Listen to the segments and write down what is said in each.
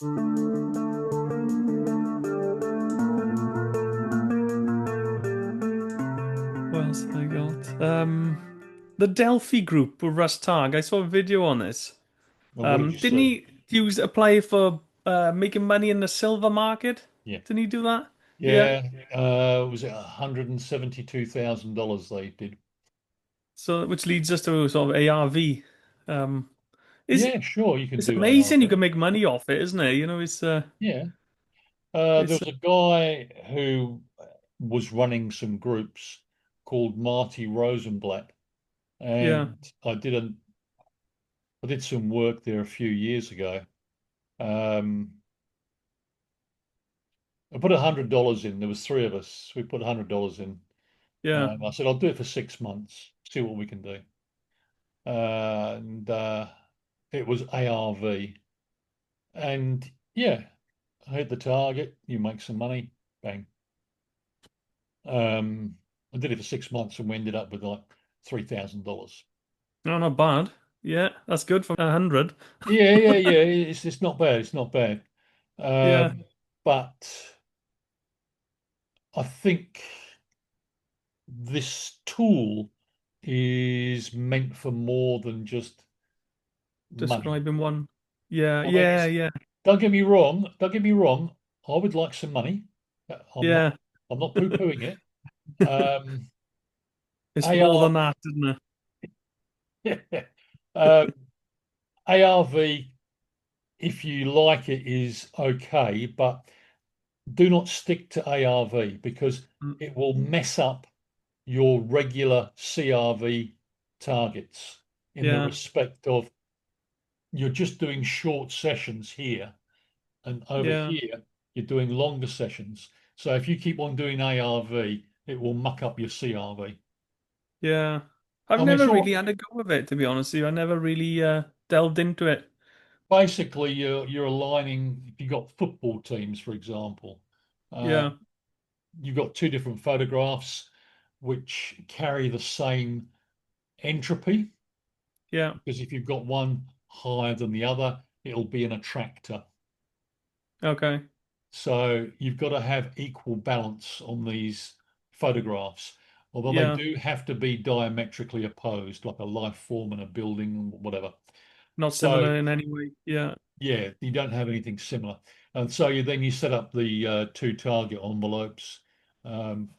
What else have I got? The Delphi group with Russ Targ. I saw a video on this. Well, what did you Didn't see? he use apply for making money in the silver market? Yeah. Didn't he do that? Yeah. Yeah. Was it $172,000 they did? So which leads us to sort of ARV. Um, is Yeah, sure, you can it's do amazing you ARV. can make money off it, isn't it? Yeah. There It's was a guy who was running some groups called Marty Rosenblatt, yeah, and I did some work there a few years ago. Um, I put $100 in. There was three of us. We put $100 in. yeah, I said, I'll do it for 6 months, see what we can do. And it was ARV. And yeah, I hit the target. You make some money. Bang. I did it for 6 months and we ended up with like $3,000. no, not bad. Yeah, that's good for 100. Yeah, yeah, yeah. It's not bad. It's not bad. Yeah, But I think this tool is meant for more than just money. describing one. Yeah, I mean, yeah, yeah, don't get me wrong. Don't get me wrong. I would like some money. I'm not. yeah. I'm not poo-pooing it. Um, It's more AR, than that, isn't it? um, ARV, if you like it, is okay, but do not stick to ARV because Mm, it will mess up your regular CRV targets in the yeah, respect of you're just doing short sessions here, and over yeah, here you're doing longer sessions. So if you keep on doing ARV, it will muck up your CRV. yeah. I've I mean, it's never all really had a go with it, to be honest with you. I never really delved into it. basically you're aligning. If you've got football teams, for example, uh, Yeah, you've got two different photographs which carry the same entropy. yeah, Because if you've got one higher than the other, it'll be an attractor. okay, So you've got to have equal balance on these photographs, although they yeah. do have to be diametrically opposed, like a life form and a building, whatever. Not So similar in any way. Yeah, yeah, you don't have anything similar. And so then you set up the two target envelopes. Um,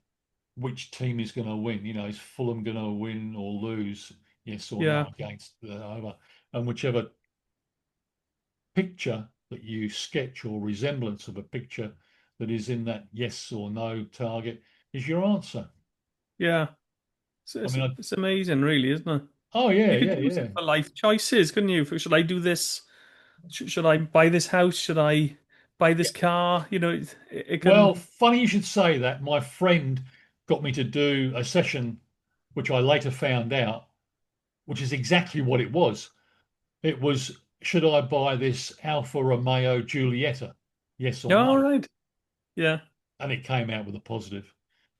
which team is going to win? Is Fulham going to win or lose? Yes or yeah, no against the over? And whichever picture that you sketch or resemblance of a picture that is in that yes or no target is your answer. yeah. I It's, mean, it's amazing, really, isn't it? oh yeah, You could yeah, use it yeah, for life choices, couldn't you? Should I do this? Should I buy this house? Should I buy yeah. this car? It Well, can. funny you should say that. My friend got me to do a session, which I later found out, which is exactly what it was. It was, should I buy this Alfa Romeo Giulietta? Yes or Yeah, all no? right. Yeah. And it came out with a positive.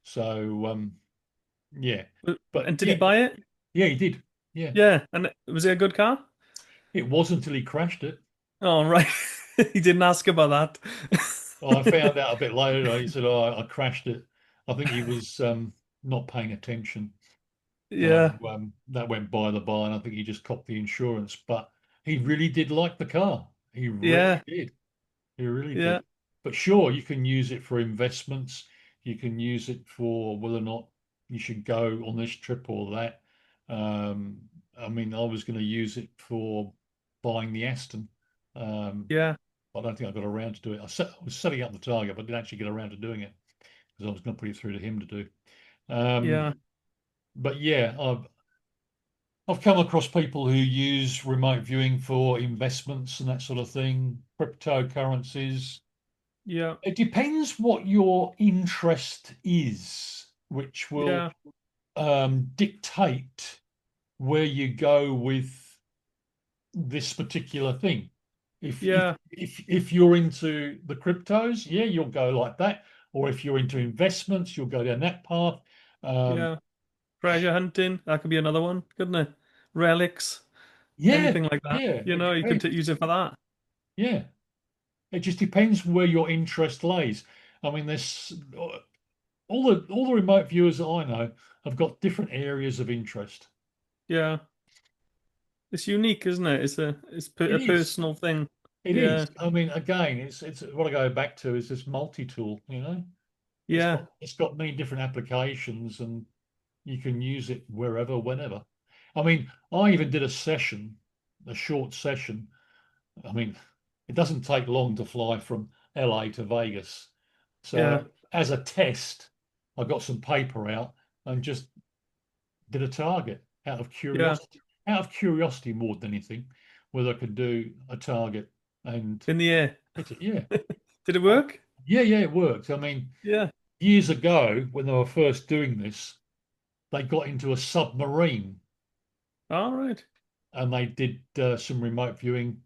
So, yeah, but And did he yeah, buy it? yeah, he did. Yeah, Yeah. And was it a good car? it was until he crashed it. Oh, right. He didn't ask about Well, I that. found out a bit later. He said, "Oh, I crashed it." I think he was not paying attention. So Yeah. that went by the by, and I think he just copped the insurance. But he really did like the car. He really Yeah. did. He really Yeah. did. But sure, you can use it for investments. You can use it for whether or not you should go on this trip or that. Um, I mean, I was going to use it for buying the Aston. Um, Yeah. I don't think I got around to do it. I was setting up the target, but didn't actually get around to doing it because I was going to put it through to him to do. Um, Yeah. but yeah, I've come across people who use remote viewing for investments and that sort of thing, cryptocurrencies. Yeah. It depends what your interest is, which will Yeah. dictate where you go with this particular thing. Yeah. If you're into the cryptos, yeah, you'll go like that. Or if you're into investments, you'll go down that path. Um, Yeah. Treasure hunting. That could be another one, couldn't it? Relics. yeah, Anything like that. yeah, it You could depends. use it for that. Yeah. It just depends where your interest lays. I mean, there's all the remote viewers that I know have got different areas of interest. Yeah. It's unique, isn't it? It A is. personal thing. It Yeah. is. I mean, again, it's what I go back to is this multi-tool, Yeah. It's got many different applications and you can use it wherever, whenever. I mean, I even did a session, a short session. I mean, it doesn't take long to fly from LA to Vegas. Yeah. So as a test, I got some paper out and just did a target Yeah. out of curiosity more than anything, whether I could do a target and In the air. hit it. Yeah. Did it Uh, work? yeah, it worked. I mean, Yeah. years ago, when they were first doing this, they got into a submarine All right. and they did some remote viewing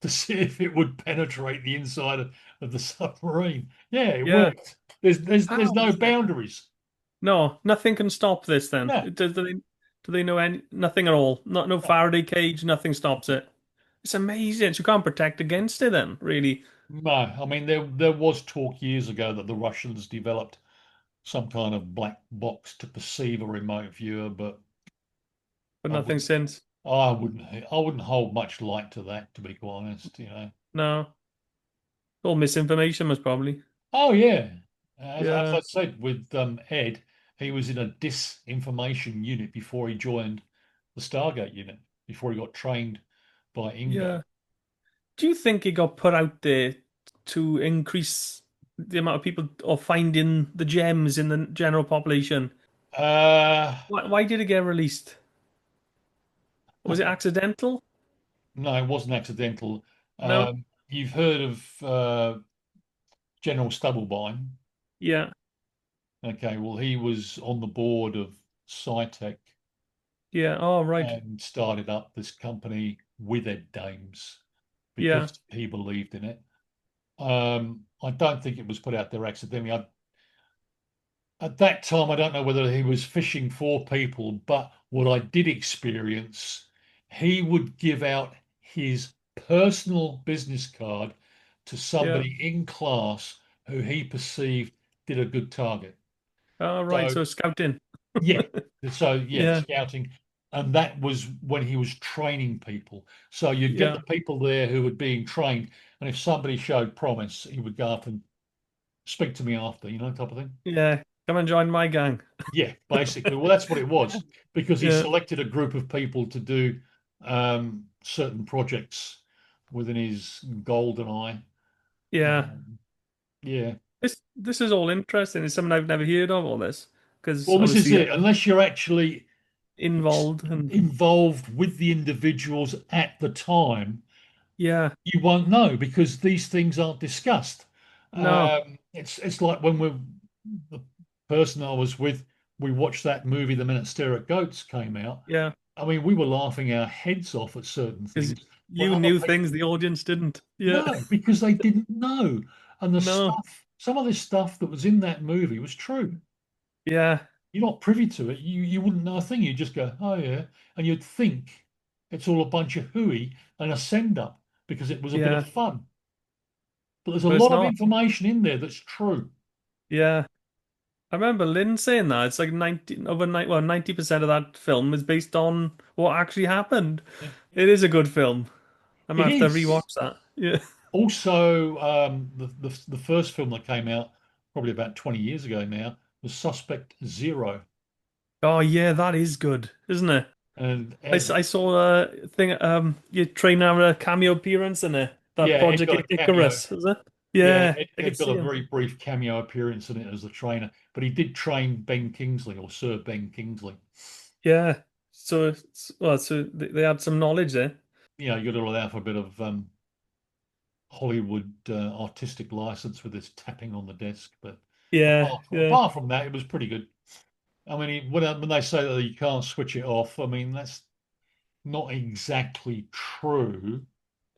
to see if it would penetrate the inside of the submarine. Yeah, it Yeah. worked. There's How no is it? boundaries. No, nothing can stop this then. No, Do they know nothing at all? No no, Faraday cage, nothing stops it. It's amazing. So you can't protect against it then, really. no. I mean, there was talk years ago that the Russians developed some kind of black box to perceive a remote viewer, but But I nothing wouldn't, since. I wouldn't hold much light to that, to be quite honest. No. All misinformation most probably. Oh yeah, as I Yeah. said with Ed, he was in a disinformation unit before he joined the Stargate unit, before he got trained by Ingo. Yeah. Do you think it got put out there to increase the amount of people or finding the gems in the general population? Uh, Why did it get released? Was it accidental? no, it wasn't accidental. No. You've heard of General Stubblebine. Yeah. Okay, well, he was on the board of SciTech Yeah. Oh, right. and started up this company with Ed Dames Yeah. because he believed in it. I don't think it was put out there accidentally. At that time, I don't know whether he was fishing for people, but what I did experience, he would give out his personal business card to Yeah. somebody in class who he perceived did a good target. Oh, right. So So scouting. yeah, yeah, Yeah. scouting, and that was when he was training people. So you'd get the Yeah. people there who were being trained, and if somebody showed promise, he would go up and speak to me after, type of thing. Yeah. Come and join my gang. Yeah, basically. Well, that's what it was because he Yeah. selected a group of people to do certain projects within his golden eye. Yeah. Um, yeah. This is all interesting. It's something I've never heard of all this because Well, this is obviously it. Unless you're actually involved and involved with the individuals at the time, yeah. you won't know because these things aren't discussed. No. It's like when the person I was with, we watched that movie the minute Stare at Goats came out. Yeah. I mean, we were laughing our heads off at certain Because things where you other knew people things the audience didn't. Yeah. no, because they didn't know. And No. some of the stuff that was in that movie was true. Yeah. You're not privy to it. You wouldn't know a thing. You just go, oh yeah, and you'd think it's all a bunch of hooey and a send up because it was a bit of Yeah. fun. But there's a But it's lot of not. information in there that's true. Yeah. I remember Lynn saying that. It's like 90% of that film is based on what actually happened. Yeah. It is a good film. I might It have to is. rewatch that. Yeah. Also, the first film that came out probably about 20 years ago now was Suspect Zero. Oh yeah, that is good, isn't it? And I saw a thing. Your trainer have a cameo appearance in it. That yeah, Ed Project got a cameo. Icarus, is it? Yeah, Yeah, I Ed could got see a him. very brief cameo appearance in it as a trainer, but he did train Ben Kingsley or Sir Ben Kingsley. Yeah. So, so they had some knowledge there. You got to allow for a bit of Hollywood artistic license with this tapping on the desk. But Yeah, yeah, apart from that, it was pretty good. I mean, when they say that you can't switch it off, I mean that's not exactly true.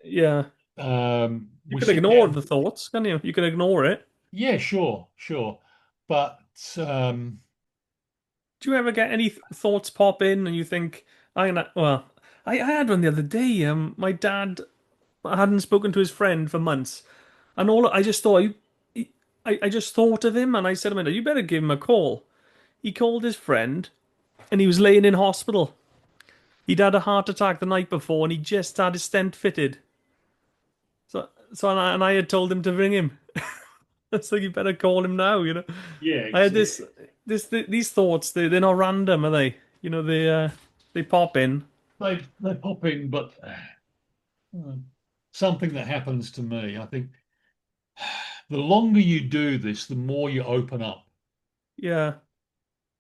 yeah. You We could sit ignore down. the thoughts, can you? You could ignore it. Yeah, sure, sure. But Do you ever get any thoughts pop in and you think, I'm gonna, well, I had one the other day. My dad hadn't spoken to his friend for months, and all I just thought, I just thought of him, and I said to him, "You better give him a call." He called his friend, and he was laying in hospital. He'd had a heart attack the night before, and he just had his stent fitted. So I had told him to ring him. So you better call him now. Yeah, I had these thoughts. They're not random, are they? They pop in. they pop in, but something that happens to me, I think the longer you do this, the more you open up. Yeah,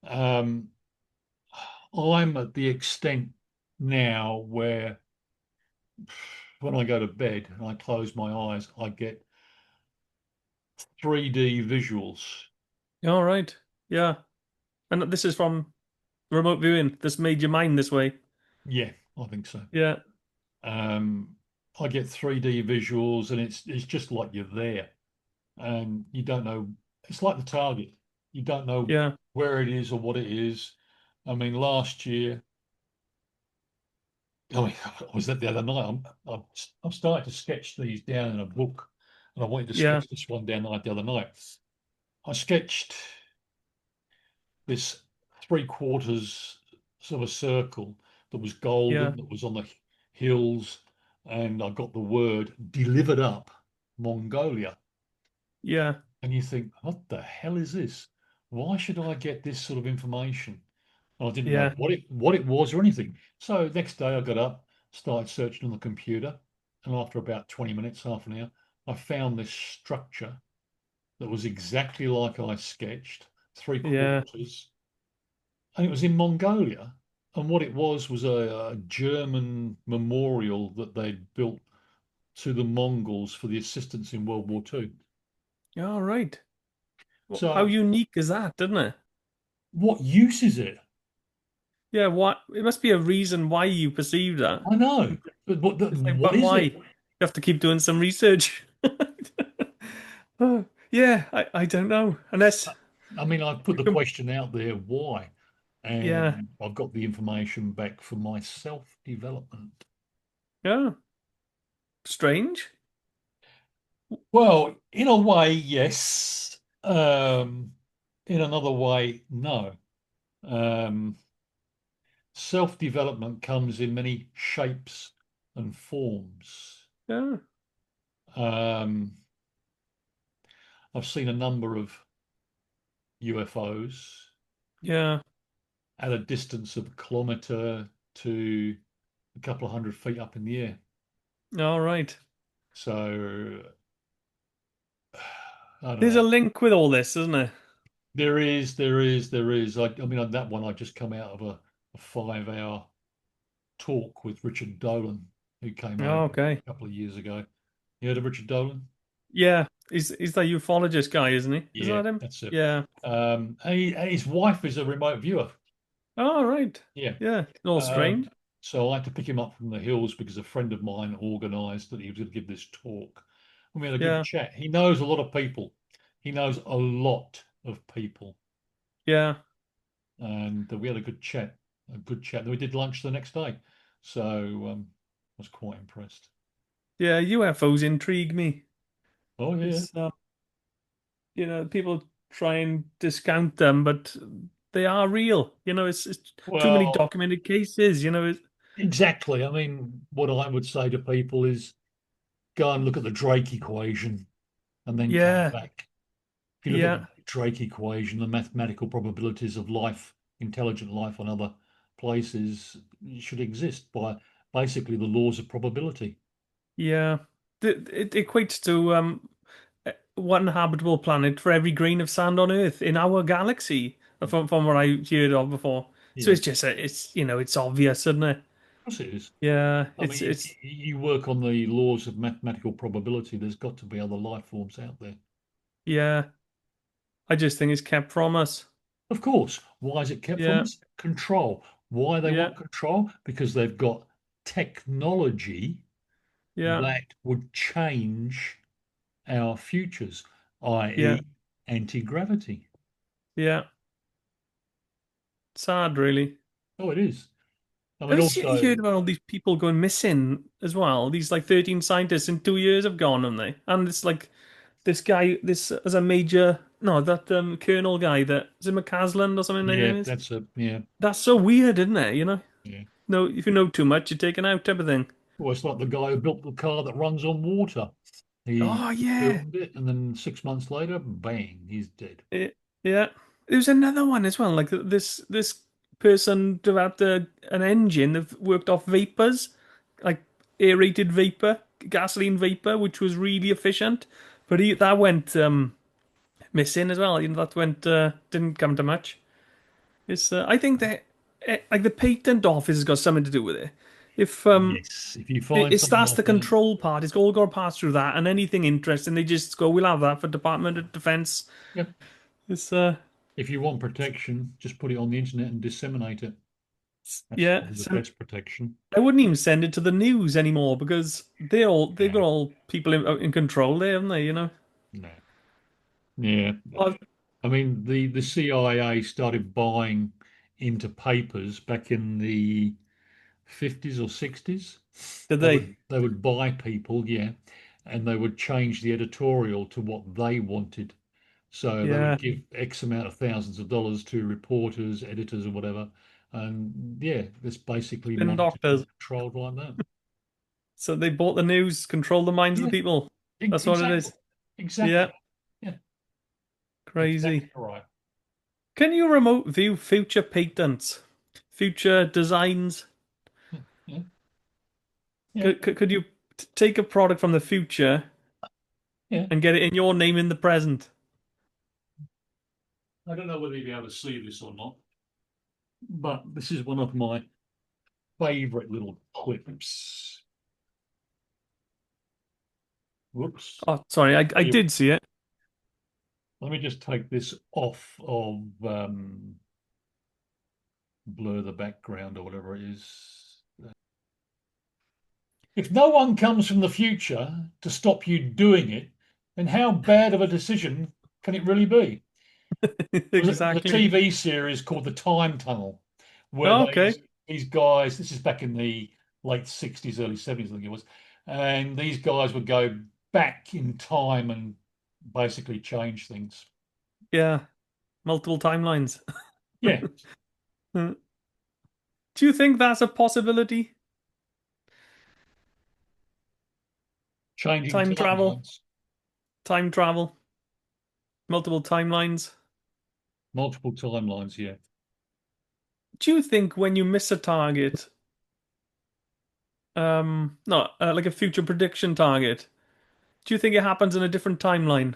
Um, I'm at the extent now where when I go to bed and I close my eyes, I get 3D visuals. all right. Yeah, and this is from remote viewing. This made your mind this way. Yeah, I think so. Yeah, Um, I get 3D visuals, and it's just like you're there, and you don't know. It's like the target. You don't know yeah, where it is or what it is. I mean, last year, I mean, I was that the other night. I'm starting to sketch these down in a book, and I wanted to yeah, sketch this one down like the other night. I sketched this three quarters sort of circle that was yeah, golden, that was on the hills, and I got the word delivered up Mongolia. yeah, And you think, what the hell is this? Why should I get this sort of information? And I didn't know yeah, what it was or anything. So next day I got up, started searching on the computer, and after about 20 minutes, half an hour, I found this structure that was exactly like I sketched, three yeah, quarters, and it was in Mongolia. And what it was a German memorial that they'd built to the Mongols for the assistance in World War II. yeah. All right. Well, how So unique is that, doesn't it? what use is it? Yeah. What? It must be a reason why you perceive that. I know, but It's like, what but is why? it? You have to keep doing some research. Oh, yeah, I don't know. Unless, I mean, I've put the question out there, why? yeah, And I've got the information back for my self-development. yeah, strange. Well, in a way, yes. In another way, no. Um, Self-development comes in many shapes and forms. Yeah, Um, I've seen a number of UFOs yeah. at a distance of a kilometer to a couple of 100 feet up in the air. All right. So I don't There's know. a link with all this, isn't there? There is. I mean, on that one, I just come out of a 5 hour talk with Richard Dolan, who came Oh, over okay. a couple of years ago. You heard of Richard Dolan? Yeah, he's the ufologist guy, isn't he? Is Yeah, that him? that's it. Yeah. And his wife is a remote viewer. All right. Yeah. Yeah. All Um, strange. so I had to pick him up from the hills because a friend of mine organised that he was going to give this talk. And we had a good Yeah. chat. He knows a lot of people. He knows a lot of people. Yeah. And we had a good chat. A good chat. Then we did lunch the next day. So I was quite impressed. Yeah. UFOs intrigue me. Oh yeah. It's people try and discount them, but they are real. It's too many Well, documented cases. exactly. I mean, what I would say to people is go and look at the Drake equation and then come Yeah. back. If you look at the Yeah. Drake equation, the mathematical probabilities of life, intelligent life on other places should exist by basically the laws of probability. Yeah. It equates to one habitable planet for every grain of sand on Earth in our galaxy, from what I heard of before. So Yeah, it's just it's obvious, isn't it? of course it is. Yeah, I mean, if it's you work on the laws of mathematical probability, there's got to be other life forms out there. yeah. I just think it's kept from us. Of course. Why is it kept from Yeah, us? Control. Why they yeah, want control? Because they've got technology yeah, that would change our futures, yeah, i.e., anti-gravity. yeah. Sad, really. Oh, it is. I mean, Have you also, heard about all these people going missing as well? These like 13 scientists in 2 years have gone, haven't they? And it's like this guy, this as a major, no, that colonel guy that is it McCasland or something his yeah, name is. that's a yeah, That's so weird, isn't it? You know, yeah. no, if you know too much, you're taken out, type of thing. Well, it's like the guy who built the car that runs on water. He Oh yeah, filmed it, and then 6 months later, bang, he's dead. yeah. There's another one as well. Like this person developed an engine that worked off vapors, like aerated vapor, gasoline vapor, which was really efficient. But that went missing as well. You know, that went didn't come to much. It's I think that like the patent office has got something to do with it. If Yes, if you find it's something that's the like that, control part, it's all got to pass through that, and anything interesting, they just go, we'll have that for Department of Defense. yep. It's If you want protection, just put it on the internet and disseminate it. That's yeah. probably the So best protection. I wouldn't even send it to the news anymore because they've Yeah, got all people in control there, haven't they? You know. no. Yeah. Oh, I mean, the CIA started buying into papers back in the 50s or 60s. did They they? would buy people, yeah, and they would change the editorial to what they wanted. So they would Yeah, give X amount of thousands of dollars to reporters, editors, or whatever. And yeah, it's basically spin monitored and doctors. controlled like that. So they bought the news, control the minds of the Yeah, people. That's what it exactly. is. Exactly. Yeah, Yeah, exactly crazy. right. Can you remote view future patents, future designs? Yeah, yeah, yeah. Could you take a product from the future Yeah. and get it in your name in the present? I don't know whether you'll be able to see this or not, but this is one of my favorite little clips. Whoops. Oh, sorry, I You- did see it. Let me just take this off of blur the background or whatever it is. If no one comes from the future to stop you doing it, then how bad of a decision can it really be? There's a Exactly. TV series called The Time Tunnel, where Oh, okay. these guys, this is back in the late 60s, early 70s, I think it was, and these guys would go back in time and basically change things. Yeah, multiple timelines. Yeah, Do you think that's a possibility? changing Time travel, timelines, time travel, multiple timelines. multiple timelines. Yeah. Do you think when you miss a target, no, like a future prediction target, do you think it happens in a different timeline?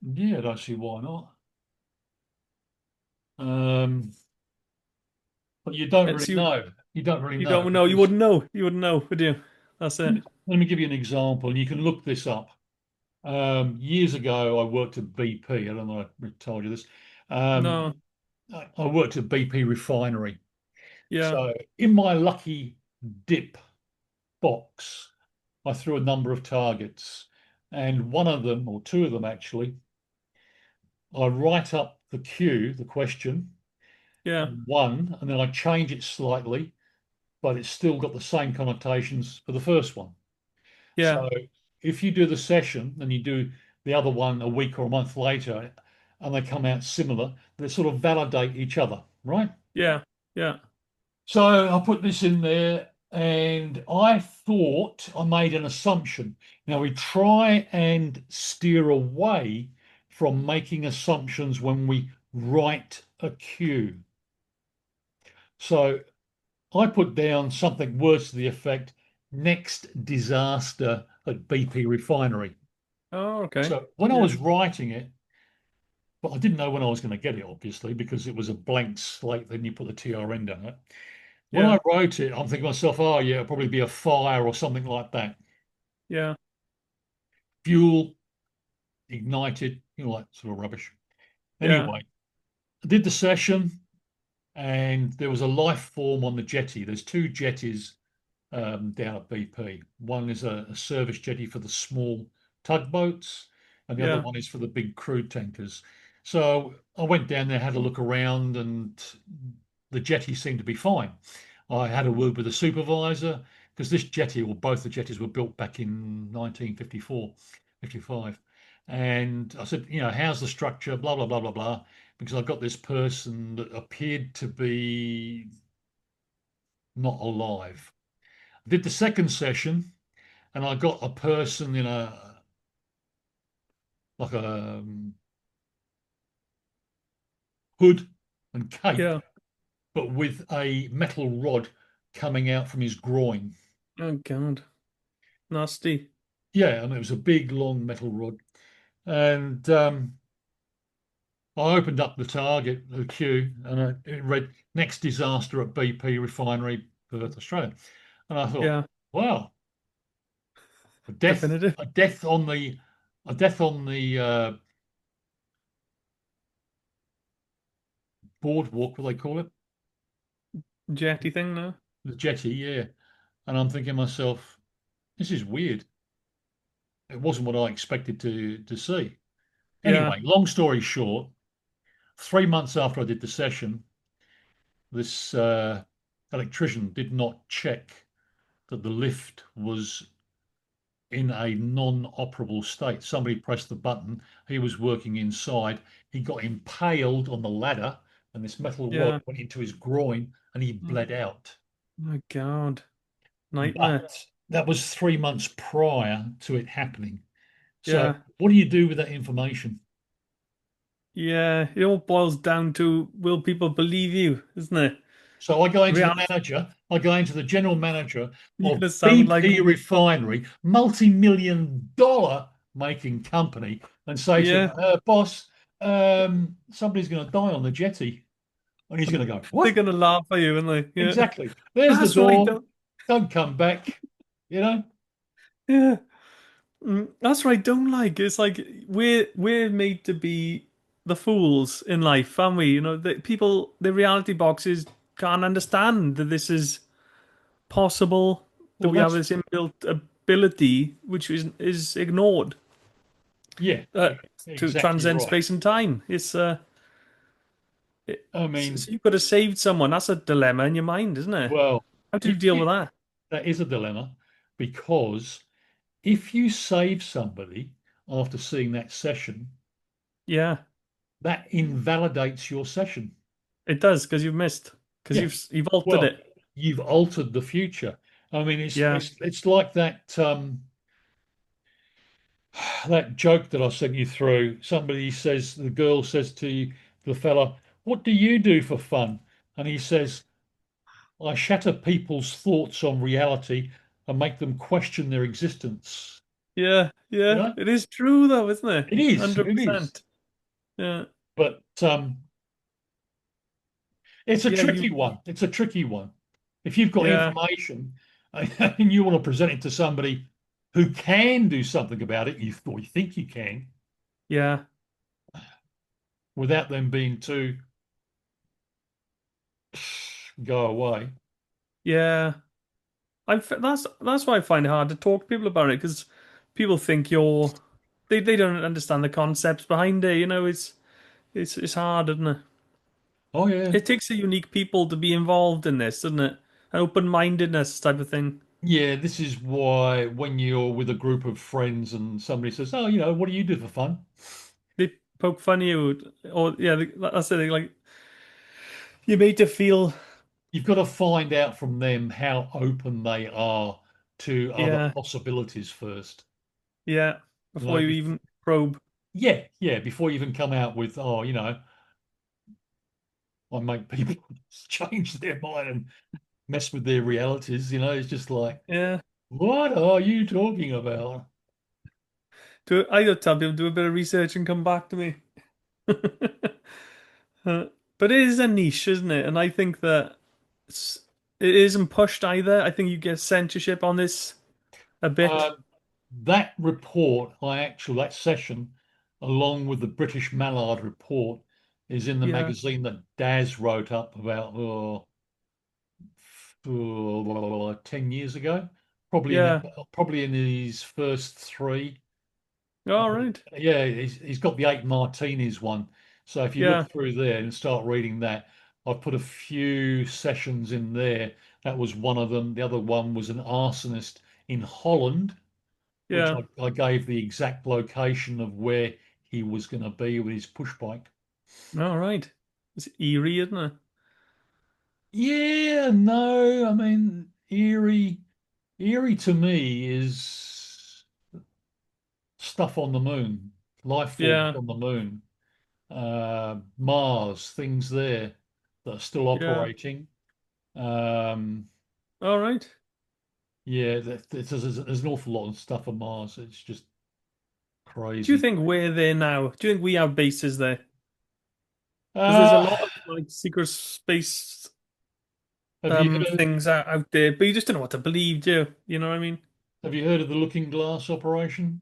Yeah, I don't see why not. Um, but you don't It's really you. know. You don't really You know don't know. You because wouldn't know. You wouldn't know, would you? That's it. let me give you an example, and you can look this up. Years ago, I worked at BP. I don't know if I told you this. Um, No. I worked at BP refinery. Yeah. So in my lucky dip box, I threw a number of targets, and one of them, or two of them actually, I write up the cue, the question, Yeah. one, and then I change it slightly, but it's still got the same connotations for the first one. Yeah. So if you do the session and you do the other one a week or a month later, and they come out similar, they sort of validate each other, right? Yeah. Yeah. So I put this in there and I thought I made an assumption. Now we try and steer away from making assumptions when we write a cue. So I put down something worse to the effect next disaster at BP refinery. Oh, okay. So when I Yeah. was writing it, but I didn't know when I was going to get it, obviously, because it was a blank slate. Then you put the TRN down it. When Yeah. I wrote it, I'm thinking to myself, oh, yeah, it'll probably be a fire or something like that. Yeah. Fuel ignited, like sort of rubbish. Yeah. Anyway, I did the session and there was a life form on the jetty. There's two jetties down at BP. One is a service jetty for the small tugboats, and the other Yeah. one is for the big crude tankers. So I went down there, had a look around, and the jetty seemed to be fine. I had a word with the supervisor because this jetty, or both the jetties, were built back in 1954, 55. And I said, how's the structure? Blah, blah, blah, blah, blah. Because I got this person that appeared to be not alive. I did the second session and I got a person in a, like a hood and cape, Yeah. but with a metal rod coming out from his groin. Oh God. Nasty. Yeah, and it was a big, long metal rod. And I opened up the target, the queue, and it read "Next disaster at BP refinery, Perth, Australia." And I thought, Yeah. wow, Definitive. a death on the, boardwalk, what do they call it, Jetty thing now. the jetty, yeah. And I'm thinking to myself, this is weird. It wasn't what I expected to see. Yeah. Anyway, long story short, 3 months after I did the session, this electrician did not check that the lift was in a non-operable state. Somebody pressed the button. He was working inside. He got impaled on the ladder, and this metal rod Yeah. went into his groin, and he Oh bled out. my God. Nightmare. But that was 3 months prior to it happening. So, Yeah. what do you do with that information? Yeah. It all boils down to will people believe you, isn't it? So I go into the Reality. manager, I go into the general manager You're of gonna sound like BP Refinery, multi-million dollar making company, and say to him, yeah. boss, somebody's going to die on the jetty. And he's going to go, They're what? gonna laugh at you, aren't they? Yeah. Exactly. There's the That's right. door. Don't come back. You know? Yeah. That's right. Don't like. It's like we're made to be the fools in life, aren't we? The people, the reality boxes can't understand that this is possible, that Well, we have that's, this inbuilt ability which is ignored yeah, uh, to exactly transcend right. space and time. I So mean, you could have saved someone. That's a dilemma in your mind, isn't it? well, How do you if deal you, with that? that is a dilemma because if you save somebody after seeing that session, Yeah, that invalidates your session. it does because you've missed because Yeah. you've altered Well, it. you've altered the future. I mean, Yeah, it's like that that joke that I sent you through. Somebody says, the girl says to the fella, "What do you do for fun?" And he says, "I shatter people's thoughts on reality and make them question their existence." yeah, You yeah. know, It is true though, isn't it? it is, it is. 100%. Yeah, But it's a yeah, tricky one. It's a tricky one. If you've got yeah, information and you want to present it to somebody who can do something about it, or you think you can, yeah, without them being too go away. yeah. That's why I find it hard to talk to people about it because people think they don't understand the concepts behind it. It's hard, isn't it? Oh yeah, It takes a unique people to be involved in this, doesn't it? An open-mindedness type of thing. yeah. This is why when you're with a group of friends and somebody says, "Oh, what do you do for fun?" They poke fun at you, or yeah, that's it. Like you're made to feel, You've got to find out from them how open they are to other yeah, possibilities first. yeah, You before know, you even probe. yeah, yeah, before you even come out with, "Oh, I make people change their mind and mess with their realities." It's just like, Yeah, what are you talking about? I gotta tell people do a bit of research and come back to me. Uh, but it is a niche, isn't it? And I think that it's, it isn't pushed either. I think you get censorship on this a bit. Uh, that report, that session, along with the British Mallard report, is in the Yeah, magazine that Daz wrote up about 10 years ago, yeah. probably in his first three. All right. Yeah, he's got the eight martinis one. So if you look Yeah, through there and start reading that, I've put a few sessions in there. That was one of them. The other one was an arsonist in Holland, which Yeah. I gave the exact location of where he was going to be with his push bike. All right. It's eerie, isn't it? Yeah, no, I mean, Eerie to me is stuff on the moon, life forms Yeah. on the moon, Mars, things there that are still Yeah. operating. Um, All right. yeah, there's an awful lot of stuff on Mars. It's just Do you crazy. think we're there now? Do you think we have bases there? Because there's a Uh, lot of like secret space have you heard things out there, but you just don't know what to believe, do you? You know what I mean? have you heard of the Looking Glass operation?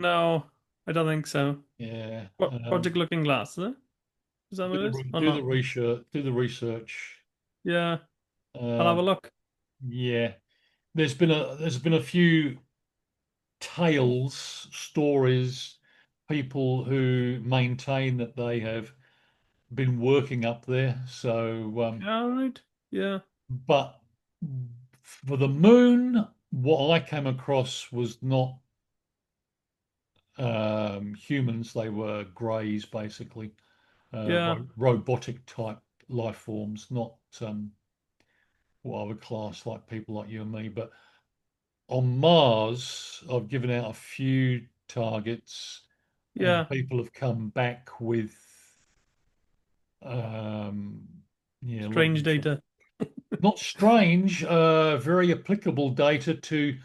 No, I don't think so. Yeah, What Project Looking Glass, is it? Is that what it is? Or do the not? research. Do the research. Yeah, I'll have Um, a look. yeah, there's been a few tales, stories, people who maintain that they have been working up there. All right. Yeah. But for the moon, what I came across was not humans, they were greys, basically, Yeah. robotic type life forms, not what I would class like people like you and me. But on Mars, I've given out a few targets, and Yeah. people have come back with um, yeah, a lot of Strange interest. data. Not strange, very applicable data to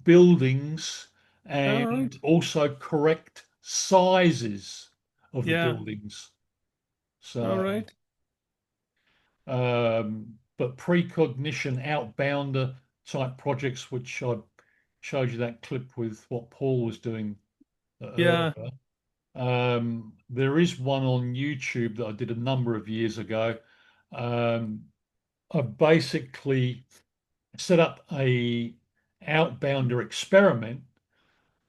buildings All right. and also correct sizes of the Yeah. buildings. All So, right. but precognition outbounder type projects, which I showed you that clip with what Paul was doing Yeah. earlier. There is one on YouTube that I did a number of years ago. Um, I basically set up a outbounder experiment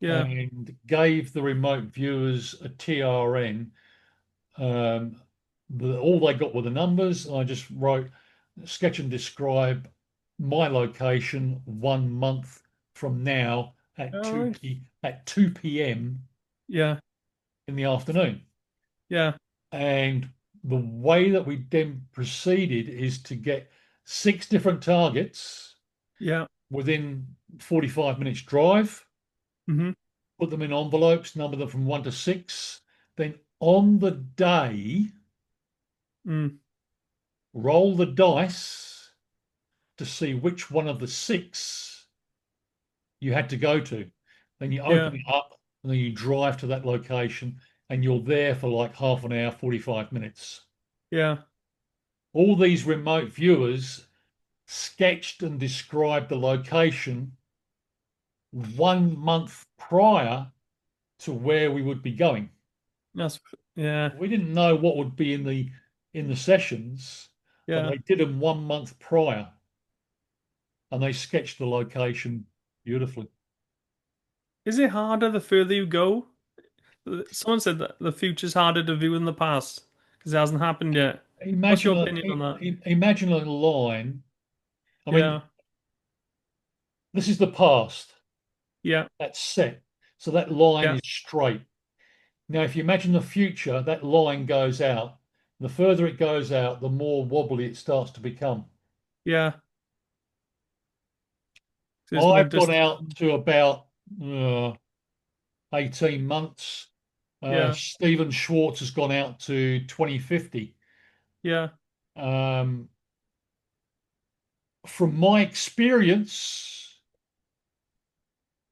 Yeah. and gave the remote viewers a TRN. Um, all they got were the numbers, and I just wrote sketch and describe my location 1 month from now at All right. at 2 p.m. Yeah. in the afternoon. Yeah. And the way that we then proceeded is to get 6 different targets Yeah. within 45 minutes drive, Mm-hmm. put them in envelopes, number them from 1 to 6. Then on the day, Mm. roll the dice to see which one of the 6 you had to go to. Then you Yeah. open it up and then you drive to that location and you're there for like half an hour, 45 minutes. Yeah. All these remote viewers sketched and described the location 1 month prior to where we would be going. That's yeah. We didn't know what would be in the sessions, but Yeah. they did them 1 month prior, and they sketched the location beautifully. Is it harder the further you go? Someone said that the future's harder to view than the past because it hasn't happened yet. What's your opinion on that? Imagine a line. I mean, Yeah. this is the past. Yeah. That's set, so that line Yeah. is straight. Now, if you imagine the future, that line goes out. The further it goes out, the more wobbly it starts to become. Yeah. There's more I've gone distance. out to about uh, 18 months. Yeah. Stephen Schwartz has gone out to 2050. Yeah. Um, from my experience,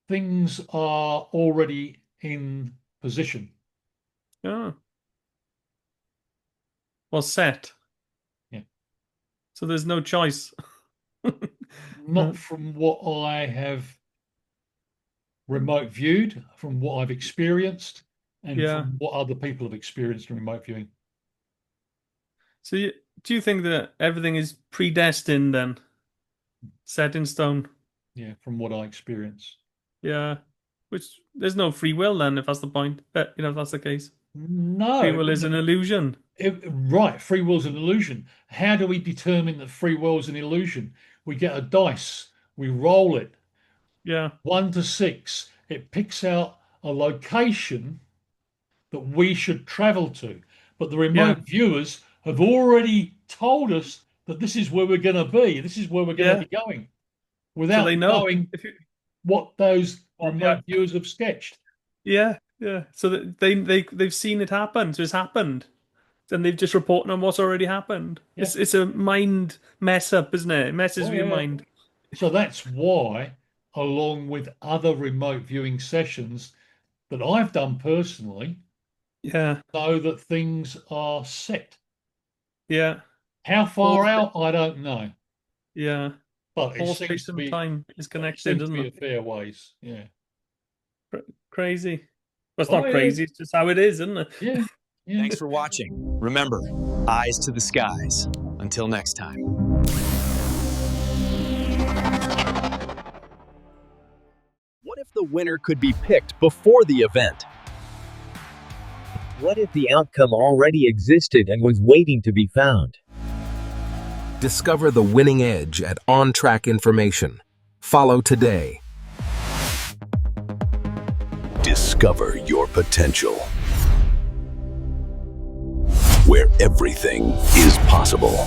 things are already in position. Yeah. Well, set. Yeah. So there's no choice. Not from what I have remote viewed, from what I've experienced, and Yeah. from what other people have experienced in remote viewing. So do you think that everything is predestined then? Set in stone? Yeah, from what I experience. Yeah. Which there's no free will then, if that's the point. If that's the case. No, Free it will is wouldn't an have, illusion. Right, free will's an illusion. How do we determine that free will's an illusion? We get a dice, we roll it, Yeah. 1 to 6. It picks out a location that we should travel to. But the Yeah. remote viewers have already told us that this is where we're going to be, this is where we're going to Yeah. be going, So they without know knowing if you what those what remote the viewers have sketched. yeah, yeah. So that they've seen it happen. So it's happened. And they've just reported on what's already happened. Yeah. It's a mind mess up, isn't it? It messes Oh, with your yeah. mind. So that's why, along with other remote viewing sessions that I've done personally, Yeah. know that things are set. Yeah. How All far out, I don't know, yeah. but All space and time is it connected, seems to isn't be it? a fair ways. Yeah. Crazy. Well, it's Oh, not yeah. crazy, it's just how it is, isn't it? Yeah. Yeah. Thanks for watching. Remember, eyes to the skies. Until next time. What if the winner could be picked before the event? What if the outcome already existed and was waiting to be found? Discover the winning edge at On Track Information. Follow today. Discover your potential, where everything is possible.